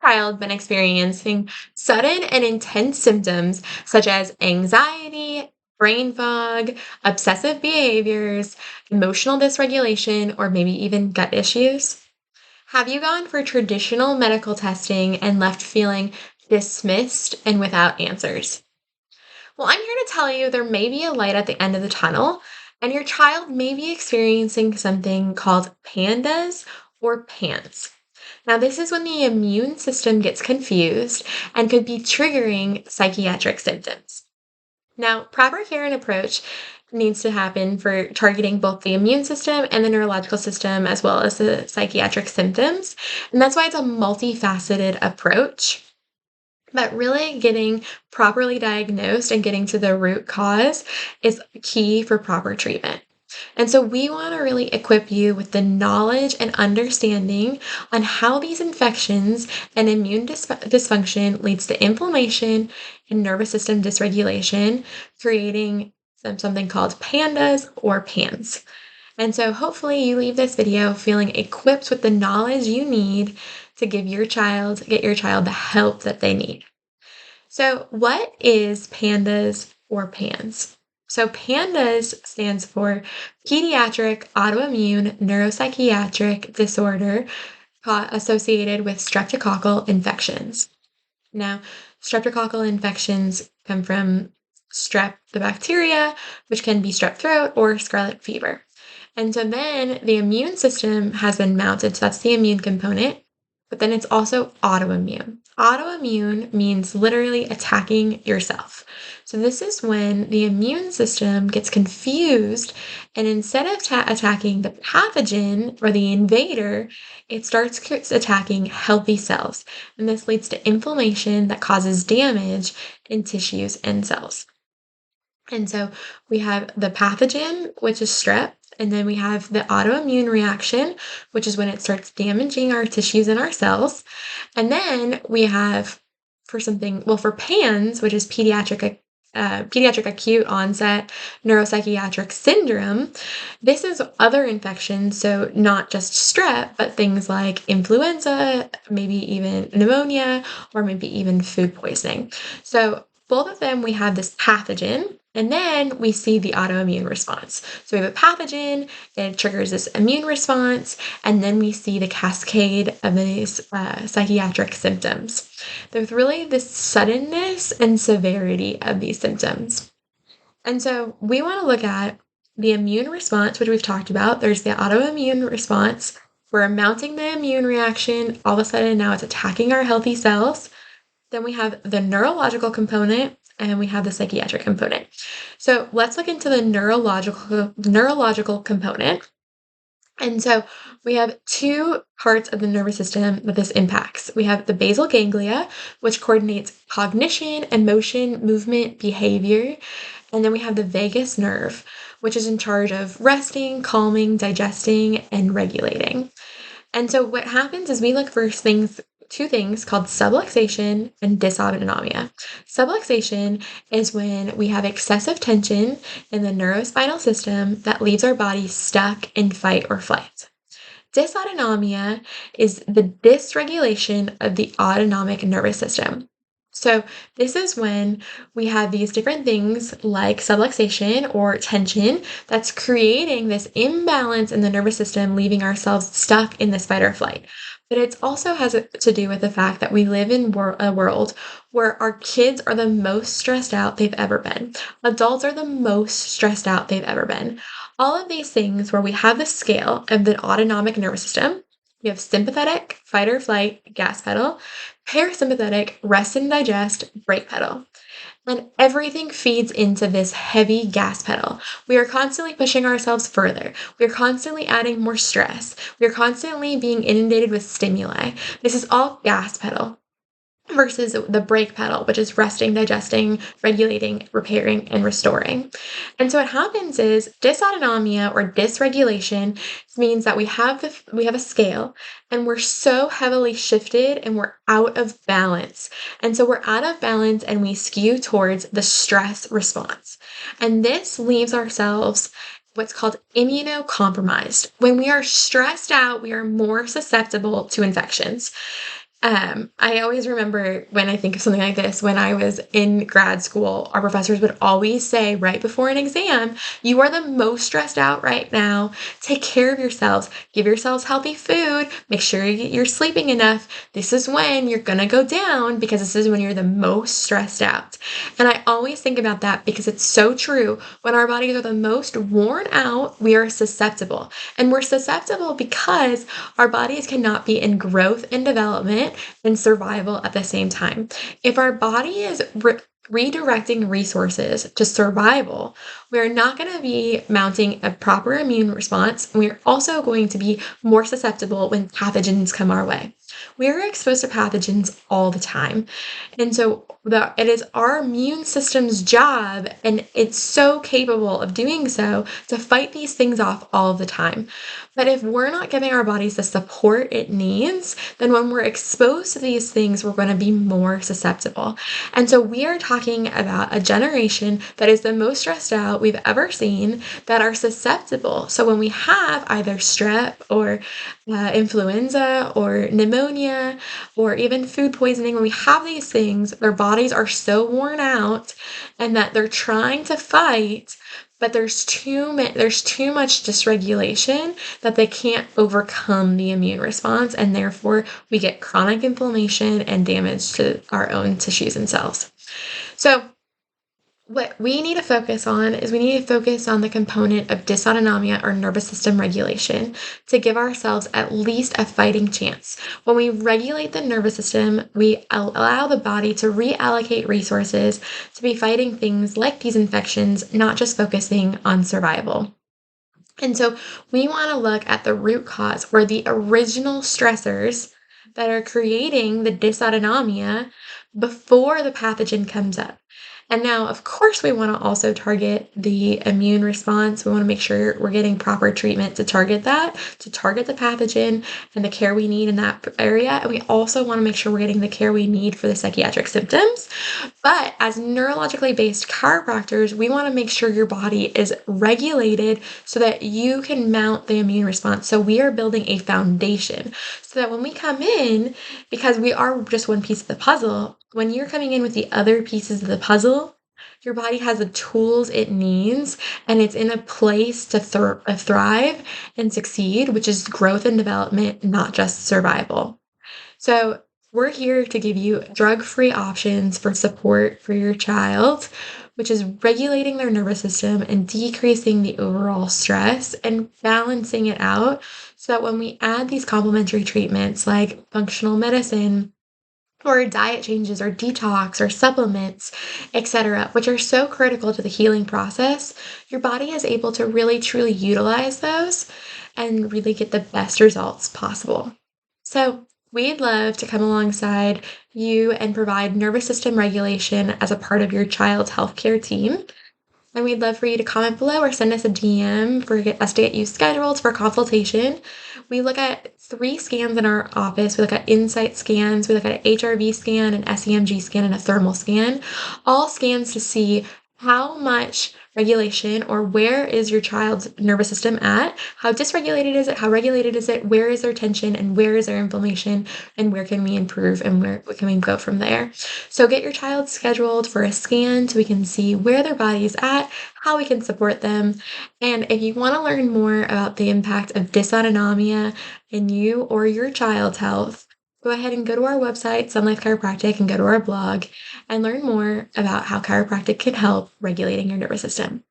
child been experiencing sudden and intense symptoms such as anxiety, brain fog, obsessive behaviors, emotional dysregulation, or maybe even gut issues? Have you gone for traditional medical testing and left feeling dismissed and without answers? Well, I'm here to tell you there may be a light at the end of the tunnel, and your child may be experiencing something called PANDAS or PANS. Now, this is when the immune system gets confused and could be triggering psychiatric symptoms. Now, proper care and approach needs to happen for targeting both the immune system and the neurological system, as well as the psychiatric symptoms. And that's why it's a multifaceted approach. But really getting properly diagnosed and getting to the root cause is key for proper treatment. And so we want to really equip you with the knowledge and understanding on how these infections and immune dysfunction leads to inflammation and nervous system dysregulation, creating something called PANDAS or PANS. And so hopefully you leave this video feeling equipped with the knowledge you need to get your child the help that they need. So what is PANDAS or PANS? So PANDAS stands for Pediatric Autoimmune Neuropsychiatric Disorder associated with streptococcal infections. Now, streptococcal infections come from strep, the bacteria, which can be strep throat or scarlet fever. And so then the immune system has been mounted, so that's the immune component, but then it's also autoimmune. Autoimmune means literally attacking yourself. So this is when the immune system gets confused, and instead of attacking the pathogen or the invader, it starts attacking healthy cells. And this leads to inflammation that causes damage in tissues and cells. And so we have the pathogen, which is strep, and then we have the autoimmune reaction, which is when it starts damaging our tissues and our cells. And then we have for PANS, which is pediatric acute onset neuropsychiatric syndrome. This is other infections, so not just strep, but things like influenza, maybe even pneumonia, or maybe even food poisoning. So both of them, we have this pathogen, and then we see the autoimmune response. So we have a pathogen, it triggers this immune response, and then we see the cascade of these psychiatric symptoms. There's really this suddenness and severity of these symptoms. And so we want to look at the immune response, which we've talked about. There's the autoimmune response. We're mounting the immune reaction. All of a sudden now it's attacking our healthy cells. Then we have the neurological component, and we have the psychiatric component. So let's look into the neurological component. And so we have two parts of the nervous system that this impacts. We have the basal ganglia, which coordinates cognition, emotion, movement, behavior. And then we have the vagus nerve, which is in charge of resting, calming, digesting, and regulating. And so what happens is we look for two things called subluxation and dysautonomia. Subluxation is when we have excessive tension in the neurospinal system that leaves our body stuck in fight or flight. Dysautonomia is the dysregulation of the autonomic nervous system. So this is when we have these different things like subluxation or tension that's creating this imbalance in the nervous system, leaving ourselves stuck in this fight or flight. But it also has to do with the fact that we live in a world where our kids are the most stressed out they've ever been. Adults are the most stressed out they've ever been. All of these things where we have the scale of the autonomic nervous system. We have sympathetic, fight or flight, gas pedal, parasympathetic, rest and digest, brake pedal. And everything feeds into this heavy gas pedal. We are constantly pushing ourselves further. We are constantly adding more stress. We are constantly being inundated with stimuli. This is all gas pedal versus the brake pedal, which is resting, digesting, regulating, repairing, and restoring. And so what happens is dysautonomia or dysregulation means that we have a scale and we're so heavily shifted and we're out of balance. And so we're out of balance and we skew towards the stress response. And this leaves ourselves what's called immunocompromised. When we are stressed out, we are more susceptible to infections. I always remember when I think of something like this, when I was in grad school, our professors would always say right before an exam, you are the most stressed out right now. Take care of yourselves. Give yourselves healthy food. Make sure you're sleeping enough. This is when you're going to go down because this is when you're the most stressed out. And I always think about that because it's so true. When our bodies are the most worn out, we are susceptible. And we're susceptible because our bodies cannot be in growth and development and survival at the same time. If our body is redirecting resources to survival, we're not going to be mounting a proper immune response. We're also going to be more susceptible when pathogens come our way. We are exposed to pathogens all the time. And so it is our immune system's job, and it's so capable of doing so, to fight these things off all the time. But if we're not giving our bodies the support it needs, then when we're exposed to these things, we're going to be more susceptible. And so we are talking about a generation that is the most stressed out we've ever seen, that are susceptible. So when we have either strep or influenza or pneumonia or even food poisoning, when we have these things, their bodies are so worn out and that they're trying to fight, but there's too much dysregulation that they can't overcome the immune response, and therefore we get chronic inflammation and damage to our own tissues and cells. So what we need to focus on is we need to focus on the component of dysautonomia or nervous system regulation to give ourselves at least a fighting chance. When we regulate the nervous system, we allow the body to reallocate resources to be fighting things like these infections, not just focusing on survival. And so we want to look at the root cause, where the original stressors that are creating the dysautonomia before the pathogen comes up. And now, of course, we want to also target the immune response. We want to make sure we're getting proper treatment to target that, to target the pathogen and the care we need in that area. And we also want to make sure we're getting the care we need for the psychiatric symptoms. But as neurologically based chiropractors, we want to make sure your body is regulated so that you can mount the immune response. So we are building a foundation so that when we come in, because we are just one piece of the puzzle, when you're coming in with the other pieces of the puzzle, your body has the tools it needs, and it's in a place to thrive and succeed, which is growth and development, not just survival. So we're here to give you drug-free options for support for your child, which is regulating their nervous system and decreasing the overall stress and balancing it out so that when we add these complementary treatments like functional medicine, or diet changes or detox or supplements, etc., which are so critical to the healing process, your body is able to really truly utilize those and really get the best results possible. So we'd love to come alongside you and provide nervous system regulation as a part of your child's healthcare team. And we'd love for you to comment below or send us a DM for us to get you scheduled for consultation. We look at 3 scans in our office. We look at insight scans, we look at an HRV scan, an SEMG scan, and a thermal scan. All scans to see how much regulation or where is your child's nervous system at, how dysregulated is it, how regulated is it, where is their tension, and where is their inflammation, and where can we improve, and where can we go from there. So get your child scheduled for a scan so we can see where their body is at, how we can support them. And if you want to learn more about the impact of dysautonomia in you or your child's health, go ahead and go to our website, Sun Life Chiropractic, and go to our blog and learn more about how chiropractic can help regulating your nervous system.